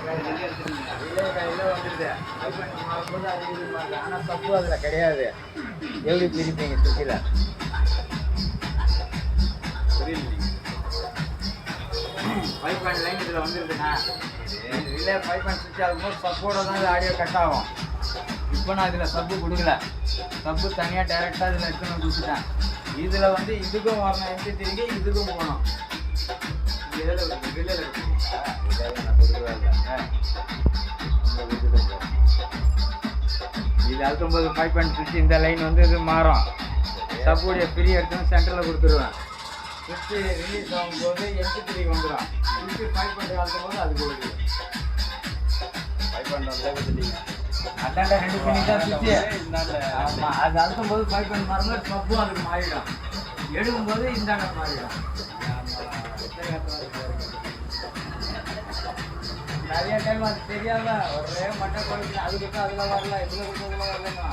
கையில் வந்துடுது. பைப் மாறும்போது அது இது ஆனால் தப்பு அதில் கிடையாது. எப்படி பிரிப்பீங்க சுற்றில? புரியல. பைப் அண்ட் லைன் இதில் வந்துருதுண்ணா. இல்லை பைப் அண்ட் சுவிட்ச் ஆகும்போது சப்போட தான் இது ஆடியோ கட் ஆகும். இப்போ நான் இதில் சப்பு கொடுக்கல. சப்பு தனியாக டைரெக்டாக இதில் எடுத்துன்னு கொடுத்துட்டேன். இதில் வந்து இதுக்கும் வரணும், MP3க்கு இதுக்கும் போகணும். இதில் ரிலேல கொடுக்குறீங்களா? இதில் நான் கொடுக்கவே இல்லை. இது அழுத்தும்போது பைப் அண்ட் சுவிட்ச் இந்த லைன் வந்து இது மாறும். சப்புடைய ஃப்ரீ எடுத்து சென்டரில் கொடுத்துருவேன். சுவிட்ச் ரிலீஸ் ஆகும்போது MP3 வந்துடும். சுவிட்ச் பைப் பண்ணி அழுத்தும் போது அது கொடுக்குது. பைப் பண்ண வந்து கொடுத்துட்டீங்க. அதாண்ட 2 பண்ணி தான் சுவிட்சு. ஆமாம், அது அழுத்தும் போது பைப் பண்ணி மாறும்போது சப்பும் அதுக்கு மாறிடும். எடுக்கும்போது இந்தாண்ட மாறிடும். நிறைய டைம் அது தெரியாத ஒரே மட்டை கோழிக்கு அதுக்கு அதில் வரல, இதில் வரலன்னா